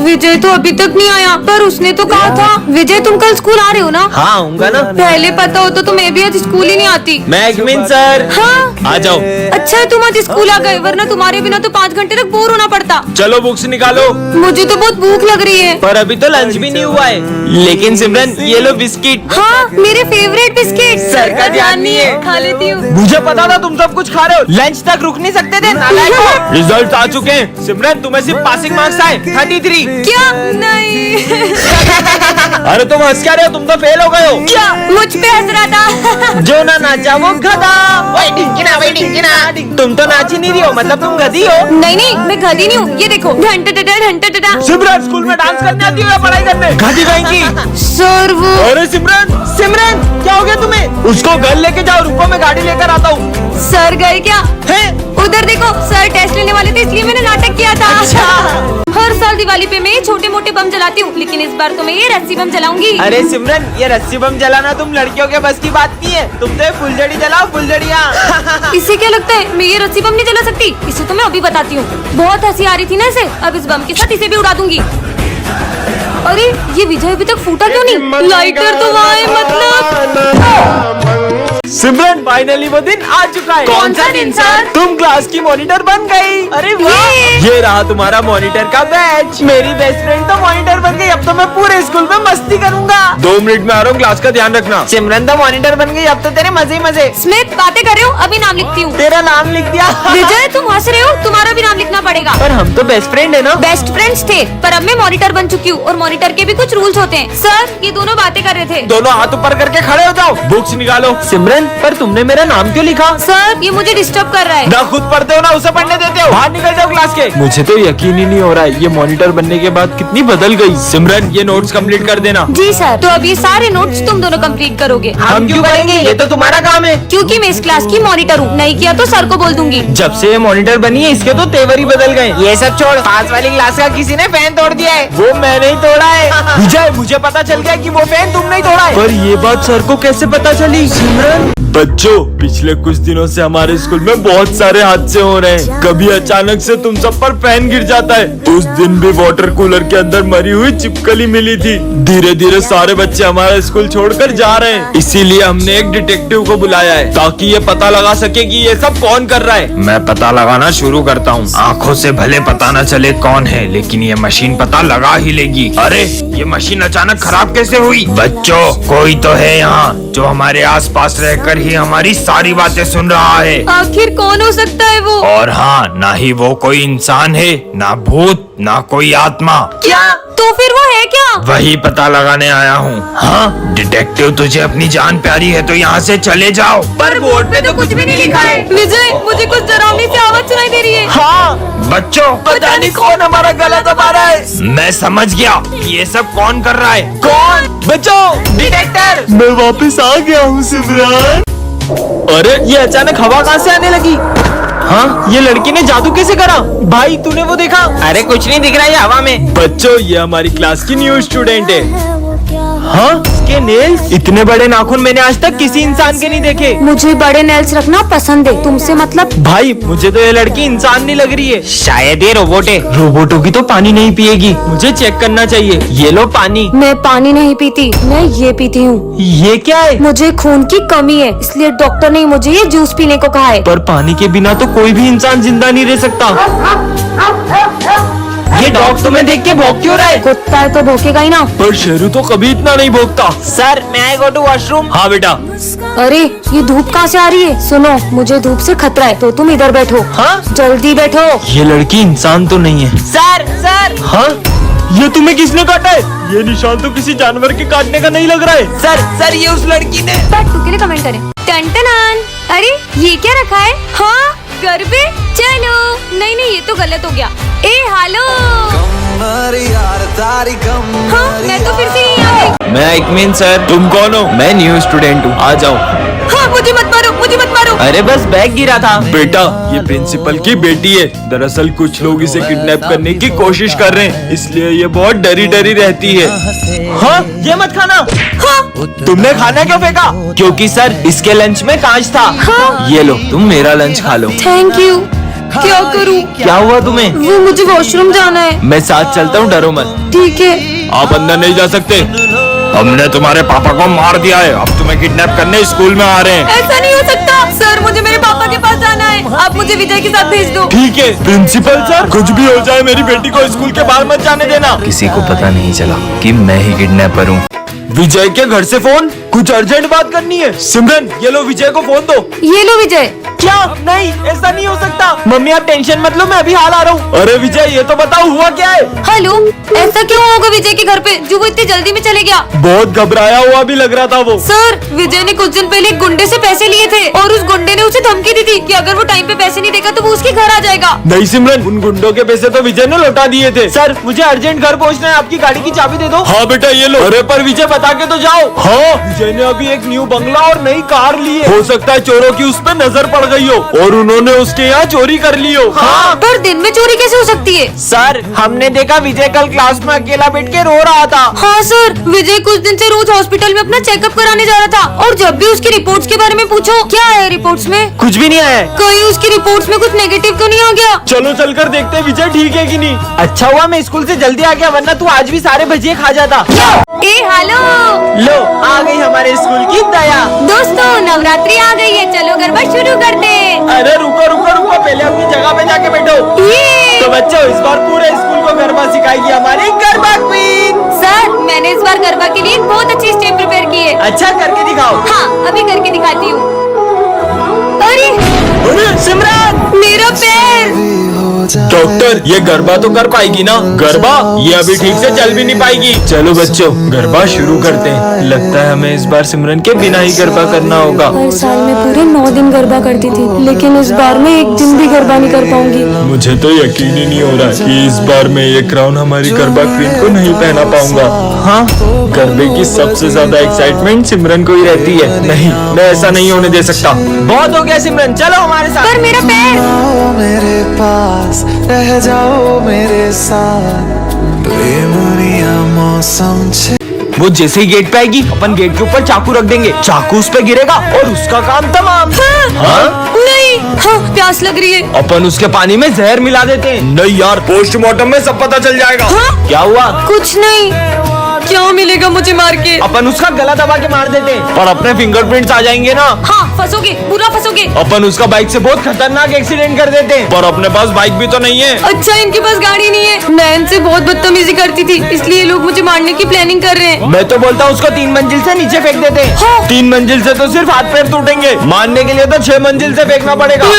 विजय तो अभी तक नहीं आया, पर उसने तो कहा था। विजय तुम कल स्कूल आ रहे हो ना? हाँ आऊंगा ना। पहले पता होता तो मैं भी आज स्कूल ही नहीं आती। मैगमिन सर। हाँ आ जाओ। अच्छा है तुम आज स्कूल आ गए, वरना तुम्हारे बिना तो 5 घंटे तक बोर होना पड़ता। चलो बुक्स निकालो। मुझे तो बहुत भूख लग रही है। पर अभी तो लंच भी नहीं हुआ है। लेकिन सिमरन ये लो बिस्किट। हाँ मेरे फेवरेट बिस्किट। सर का ध्यान नहीं है। खा लेती हूँ। मुझे पता था तुम सब कुछ खा रहे हो, लंच तक रुक नहीं सकते थे। रिजल्ट आ चुके हैं सिमरन, तुम्हें सिर्फ पासिंग मार्क्स आए 33। क्या? नहीं। अरे तुम हंस क्या रहे हो, तुम तो फेल हो गए हो। क्या? मुझ पे हंस रहा था। जो ना नाचा वो गधा। वही ढिंकिना। तुम तो नाच ही नहीं रही हो, मतलब तुम गधी हो। नहीं नहीं मैं गधी नहीं हूँ, ये देखो घंटा। सिमरन स्कूल में डांस करने आती हो या पढ़ाई करने? गधी कहेंगी। सर वो। अरे सिमरन क्या हो गया तुम्हें? उसको घर लेके जाओ, रुको मैं गाड़ी लेकर आता हूँ। सर गए क्या? है? उधर देखो सर टेस्ट लेने वाले थे, इसलिए मैंने नाटक किया था। अच्छा। हर साल दिवाली पे मैं छोटे मोटे बम जलाती हूँ, लेकिन इस बार तो मैं ये रस्सी बम जलाऊंगी। अरे सिमरन ये रस्सी बम जलाना तुम लड़कियों के बस की बात नहीं है, तुम तो फुलझड़ी जलाओ फुलझड़ियाँ। इसे क्या लगता है मैं ये रस्सी बम नहीं जला सकती? इसे तो मैं अभी बताती हूँ। बहुत हंसी आ रही थी ना इसे, अब इस बम के साथ इसे भी उड़ा दूंगी। अरे ये विजय अभी तक फूटा क्यों नहीं? लाइटर तो वहाँ है मतलब। सिमरन फाइनली वो दिन आ चुका है। कौन सा दिन सर? तुम क्लास की मॉनिटर बन गई। अरे वाह, ये रहा तुम्हारा मॉनिटर का बैच। मेरी बेस्ट फ्रेंड तो मॉनिटर बन गई, अब तो मैं पूरे स्कूल में मस्ती करूंगा। 2 मिनट में आ रहा हूँ, क्लास का ध्यान रखना। सिमरन तो मॉनिटर बन गई, अब तो तेरे मजे ही मजे। स्मिथ बातें कर रहे हो? अभी नाम लिखती हूँ। तेरा नाम लिख दिया। विजय तुम हंस रहे हो, तुम्हारा भी नाम लिखना पड़ेगा। पर हम तो बेस्ट फ्रेंड है ना। बेस्ट फ्रेंड्स थे, पर अब मैं मॉनिटर बन चुकी हूँ और मॉनिटर के भी कुछ रूल्स होते हैं। सर ये दोनों बातें कर रहे थे। दोनों हाथ ऊपर करके खड़े हो जाओ, बुक्स निकालो। सिमरन पर तुमने मेरा नाम क्यों लिखा? सर ये मुझे डिस्टर्ब कर रहा है। ना खुद पढ़ते हो ना उसे पढ़ने देते हो। बाहर निकल जाओ क्लास के। मुझे तो यकीन ही नहीं हो रहा है, ये मॉनिटर बनने के बाद कितनी बदल गई। सिमरन ये नोट्स कंप्लीट कर देना। जी सर। तो अब ये सारे नोट्स तुम दोनों कंप्लीट करोगे। हम क्यों करेंगे, ये तो तुम्हारा काम है। क्योंकि मैं इस क्लास की मॉनिटर हूँ, नहीं किया तो सर को बोल दूंगी। जब से ये मॉनिटर बनी है इसके तो तेवर ही बदल गए। ये सब छोड़, पास वाली क्लास का किसी ने फैन तोड़ दिया है। वो मैंने ही तोड़ा है। विजय मुझे पता चल गया कि वो फैन तुमने ही तोड़ा है। पर ये बात सर को कैसे पता चली? सिमरन बच्चों पिछले कुछ दिनों से हमारे स्कूल में बहुत सारे हादसे हो रहे हैं। कभी अचानक से तुम सब पर फैन गिर जाता है। उस दिन भी वाटर कूलर के अंदर मरी हुई छिपकली मिली थी। धीरे धीरे सारे बच्चे हमारा स्कूल छोड़कर जा रहे हैं, इसीलिए हमने एक डिटेक्टिव को बुलाया है ताकि ये पता लगा सके कि ये सब कौन कर रहा है। मैं पता लगाना शुरू करता हूँ। आँखों से भले पता न चले कौन है, लेकिन ये मशीन पता लगा ही लेगी। अरे ये मशीन अचानक खराब कैसे हुई? बच्चों कोई तो है यहाँ जो हमारे आसपास रहकर ही हमारी सारी बातें सुन रहा है। आखिर कौन हो सकता है वो? और हाँ, ना ही वो कोई इंसान है, ना भूत, ना कोई आत्मा। क्या? तो फिर वो है क्या? वही पता लगाने आया हूँ। हाँ डिटेक्टिव तुझे अपनी जान प्यारी है तो यहाँ से चले जाओ। पर बोर्ड पे तो कुछ भी नहीं लिखा है। विजय मुझे कुछ डरावनी सी आवाज सुनाई दे रही है। हाँ बच्चों पता नहीं कौन हमारा गला दबा रहा है। मैं समझ गया ये सब कौन कर रहा है। कौन? बच्चों डिटेक्टर। मैं वापस आ गया हूँ सिमरन। अरे ये अचानक हवा कहाँ से आने लगी? हाँ ये लड़की ने जादू कैसे करा? भाई तूने वो देखा? अरे कुछ नहीं दिख रहा है हवा में। बच्चों ये हमारी क्लास की न्यू स्टूडेंट है। हाँ इसके नेल्स, इतने बड़े नाखून मैंने आज तक किसी इंसान के नहीं देखे। मुझे बड़े नेल्स रखना पसंद है, तुमसे मतलब? भाई मुझे तो ये लड़की इंसान नहीं लग रही है, शायद ये रोबोट है। रोबोटों की तो पानी नहीं पिएगी, मुझे चेक करना चाहिए। ये लो पानी। मैं पानी नहीं पीती, मैं ये पीती हूँ। ये क्या है? मुझे खून की कमी है, इसलिए डॉक्टर ने मुझे ये जूस पीने को कहा है। पर पानी के बिना तो कोई भी इंसान जिंदा नहीं रह सकता। ये डॉग तुम्हें देख के भौंक क्यों रहा है? कुत्ता है तो भौंकेगा ही ना। पर शेरू तो कभी इतना नहीं भौंकता। सर मैं आई गो टू वॉशरूम। हाँ बेटा। अरे ये धूप कहाँ से आ रही है? सुनो मुझे धूप से खतरा है, तो तुम इधर बैठो। हाँ जल्दी बैठो। ये लड़की इंसान तो नहीं है। Sir sir. हाँ ये तुम्हें किसने काटा है? ये निशान तो किसी जानवर के काटने का नहीं लग रहा है। सर ये उस लड़की ने। टू के लिए कमेंट करें। टन। अरे ये क्या रखा है? हाँ गरबे। चलो नहीं ये तो गलत हो गया। ए हालो। हाँ मैं तो फिर से यहीं आ गई। मैं इकमिन सर। तुम कौन हो? मैं न्यू स्टूडेंट हूँ, आ जाओ। हाँ मुझे मत मारो। अरे बस बैग गिरा था। बेटा ये प्रिंसिपल की बेटी है, दरअसल कुछ लोग इसे किडनैप करने की कोशिश कर रहे हैं, इसलिए ये बहुत डरी रहती है। हाँ ये मत खाना। हाँ तुमने खाना क्यों फेंका? क्योंकि सर इसके लंच में कांच था। हाँ? ये लो तुम मेरा लंच खा लो। Thank you. क्या करूं? क्या हुआ तुम्हें? वो मुझे वॉशरूम जाना है। मैं साथ चलता हूँ, डरो मत। ठीक है। आप अंदर नहीं जा सकते, हमने तुम्हारे पापा को मार दिया है। अब तुम्हें किडनैप करने स्कूल में आ रहे हैं। ऐसा नहीं हो सकता सर, मुझे मेरे पापा के पास जाना है। आप मुझे विजय के साथ भेज दो। ठीक है प्रिंसिपल सर, कुछ भी हो जाए मेरी बेटी को स्कूल के बाहर मत जाने देना। किसी को पता नहीं चला कि मैं ही किडनैपर हूँ। विजय के घर से फोन, कुछ अर्जेंट बात करनी है। सिमरन ये लो, विजय को फोन दो। ये लो विजय। क्या? नहीं, ऐसा नहीं हो सकता। मम्मी आप टेंशन मत लो, मैं अभी हाल आ रहा हूँ। अरे विजय ये तो बताओ हुआ क्या है? हेलो, ऐसा क्यों होगा विजय के घर पे जो वो इतनी जल्दी में चले गया? बहुत घबराया हुआ भी लग रहा था वो। सर, विजय ने कुछ दिन पहले एक गुंडे से पैसे लिए थे और उस गुंडे ने उसे धमकी दी थी कि अगर वो टाइम पे पैसे नहीं देगा तो वो उसके घर आ जाएगा। नहीं सिमरन, उन गुंडों के पैसे तो विजय ने लौटा दिए थे। सर मुझे अर्जेंट घर पहुँचना है, आपकी गाड़ी की चाबी दे दो। हाँ बेटा ये लो। अरे पर विजय बता के तो जाओ। हाँ, विजय ने अभी एक न्यू बंगला और नई कार ली है। हो सकता है चोरों की उस पर नजर पड़ गई हो और उन्होंने उसके यहाँ चोरी कर ली हो। हाँ। पर दिन में चोरी कैसे हो सकती है? सर हमने देखा विजय कल क्लास में अकेला बैठ के रो रहा था। हाँ सर, विजय कुछ दिन से रोज हॉस्पिटल में अपना चेकअप कराने जा रहा था और जब भी उसकी रिपोर्ट्स के बारे में पूछो, क्या आया रिपोर्ट्स में? कुछ भी नहीं आया है। कहीं उसकी रिपोर्ट्स में कुछ नेगेटिव तो नहीं आ गया? चलो चलकर देखते हैं विजय ठीक है कि नहीं। अच्छा हुआ मैं स्कूल से जल्दी आ गया, वरना तू आज भी सारे भजिए खा जाता। ए हेलो लो आ गई हमारे स्कूल की दया। दोस्तों, नवरात्रि आ गई है, चलो गरबा शुरू करते हैं। अरे रुको रुको रुको, पहले अपनी जगह पे जाके बैठो। ये तो बच्चों इस बार पूरे स्कूल को गरबा सिखाएगी हमारी गरबा क्वीन। सर, मैंने इस बार गरबा के लिए एक बहुत अच्छी स्टेप प्रिपेयर की है। अच्छा करके दिखाओ। हाँ, अभी करके दिखाती हूँ। अरे अरे सिमरन मेरा पैर। डॉक्टर ये गरबा तो कर पाएगी ना? गरबा ये अभी ठीक से चल भी नहीं पाएगी। चलो बच्चों गरबा शुरू करते हैं। लगता है हमें इस बार सिमरन के बिना ही गरबा करना होगा। हर साल मैं पूरे 9 दिन गरबा करती थी, लेकिन इस बार मैं एक दिन भी गरबा नहीं कर पाऊंगी। मुझे तो यकीन ही नहीं हो रहा कि इस बार मैं ये क्राउन हमारी गरबा क्वीन को नहीं पहना पाऊंगा। हाँ गरबे की सबसे ज्यादा एक्साइटमेंट सिमरन को ही रहती है। नहीं, मैं ऐसा नहीं होने दे सकता। बहुत हो गया सिमरन, चलो हमारे साथ। पर मेरा पैर। मेरे पास रह जाओ मेरे साथ, बेमुनिया मौसम छे। वो जैसे ही गेट पे आएगी अपन गेट के ऊपर चाकू रख देंगे, चाकू उस पे गिरेगा और उसका काम तमाम। हाँ? नहीं, हाँ प्यास लग रही है। अपन उसके पानी में जहर मिला देते हैं। नहीं यार, पोस्टमार्टम में सब पता चल जाएगा। हाँ? क्या हुआ? कुछ नहीं। क्या मिलेगा मुझे मार के? अपन उसका गला दबा के मार देते हैं और अपने फिंगरप्रिंट्स आ जाएंगे ना। हाँ, फंसोगे, पूरा फंसोगे। अपन उसका बाइक से बहुत खतरनाक एक्सीडेंट कर देते हैं। पर अपने पास बाइक भी तो नहीं है। अच्छा इनके पास गाड़ी नहीं है। मैं इनसे बहुत बदतमीजी करती थी, इसलिए लोग मुझे मारने की प्लानिंग कर रहे हैं। मैं तो बोलता हूँ उसको 3 मंजिल से नीचे फेंक देते हैं। हाँ। 3 मंजिल से तो सिर्फ हाथ पैर टूटेंगे, मारने के लिए तो 6 मंजिल से फेंकना पड़ेगा।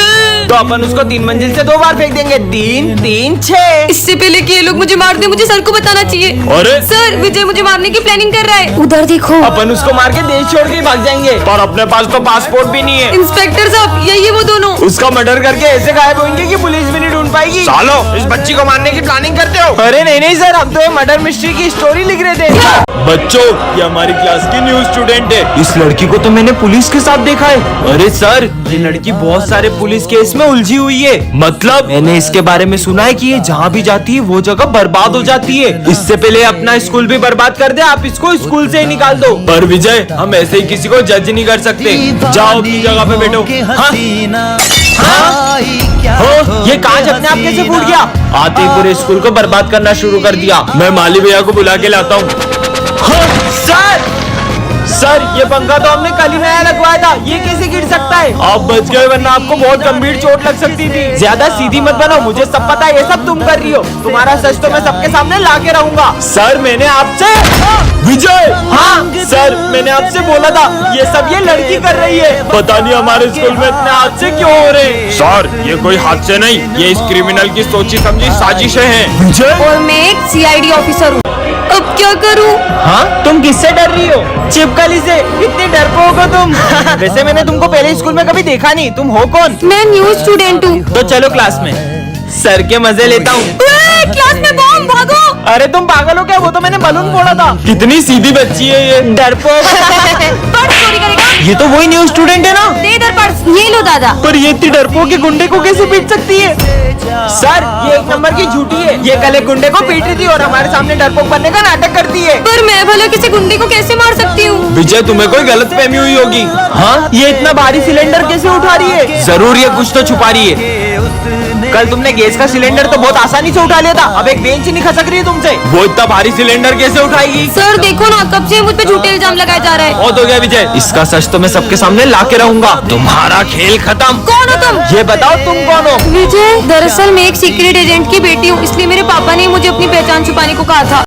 तो अपन उसको 3 मंजिल से 2 बार फेंक देंगे। 3 3 6। इससे पहले कि ये लोग मुझे मार दे, मुझे सर को बताना चाहिए। अरे सर, विजय मुझे मारने की प्लानिंग कर रहा है। उधर देखो। अपन उसको मार के देश छोड़ के ही भाग जाएंगे। पर अपने पास तो पासपोर्ट भी नहीं है। इंस्पेक्टर साहब, यही है वो दोनों। उसका मर्डर करके ऐसे गायब होंगे कि पुलिस भी नहीं ढूंढ पाएगी। सालो, इस बच्ची को मारने की प्लानिंग करते हो? अरे नहीं नहीं सर, हम तो ये मर्डर मिस्ट्री की स्टोरी लिख रहे थे। बच्चों, ये हमारी क्लास की न्यू स्टूडेंट है। इस लड़की को तो मैंने पुलिस के साथ देखा है। अरे सर, ये लड़की बहुत सारे पुलिस केस में उलझी हुई है। मतलब मैंने इसके बारे में सुना है कि ये जहाँ भी जाती है वो जगह बर्बाद हो जाती है। इससे पहले अपना स्कूल भी बर्बाद कर दे, आप इसको स्कूल से ही निकाल दो। पर विजय, हम ऐसे ही किसी को जज नहीं कर सकते। जाओ अपनी जगह पे बैठो। हाँ? हो, ये कांच अपने आप कैसे फूट गया? आते ही पूरे स्कूल को बर्बाद करना शुरू कर दिया। मैं माली भैया को बुला के लाता हूँ। हाँ, सर ये पंखा तो हमने कल ही नया लगवाया था, ये कैसे गिर सकता है? आप बच गए, वरना आपको बहुत गंभीर चोट लग सकती थी। ज्यादा सीधी मत बनो, मुझे सब पता है, ये सब तुम कर रही हो। तुम्हारा सच तो मैं सबके सामने ला के रहूंगा। सर मैंने आपसे विजय, हाँ सर मैंने आपसे बोला था ये सब ये लड़की कर रही है। पता नहीं हमारे स्कूल में इतने हादसे क्यों हो रहे हैं। सर ये कोई हादसे नहीं, ये इस क्रिमिनल की सोची समझी साजिशें हैं। विजय, और मैं एक CID ऑफिसर हूँ। अब क्या करूँ? हाँ तुम किससे डर रही हो? चिपकली से। इतनी डरपोक हो तुम। वैसे मैंने तुमको पहले स्कूल में कभी देखा नहीं, तुम हो कौन? मैं न्यू स्टूडेंट हूँ। तो चलो क्लास में, सर के मजे लेता हूँ। क्लास में बम, भागो। अरे तुम पागल हो क्या? वो तो मैंने बलून फोड़ा था। कितनी सीधी बच्ची है ये। डरपोक। पर्स चोरी करेगा? ये तो वही न्यू स्टूडेंट है ना? दे इधर पर्स। ये लो दादा। पर ये इतनी डरपोक के गुंडे को कैसे पीट सकती है? सर ये 1 नंबर की झूठी है। ये कल एक गुंडे को पीट रही थी और हमारे सामने डरपोक बनने का नाटक करती है। पर मैं भला किसी गुंडे को कैसे मार सकती हूँ? विजय तुम्हें कोई गलत फहमी हुई होगी। हाँ ये इतना भारी सिलेंडर कैसे उठा रही है? जरूर ये कुछ तो छुपा रही है। कल तुमने गैस का सिलेंडर तो बहुत आसानी से उठा लिया था, अब एक बेंच ही नहीं खसक रही है तुमसे। वो इतना भारी सिलेंडर कैसे उठाएगी? सर देखो ना, कब से मुझ पे झूठे इल्जाम लगाया जा रहा है। बहुत हो गया विजय, इसका सच तो मैं सबके सामने ला के रहूंगा। तुम्हारा खेल खत्म। कौन हो तुम? ये बताओ तुम कौन हो? विजय, दरअसल मैं एक सीक्रेट एजेंट की बेटी हूँ, इसलिए मेरे पापा ने मुझे अपनी पहचान छुपाने को कहा था।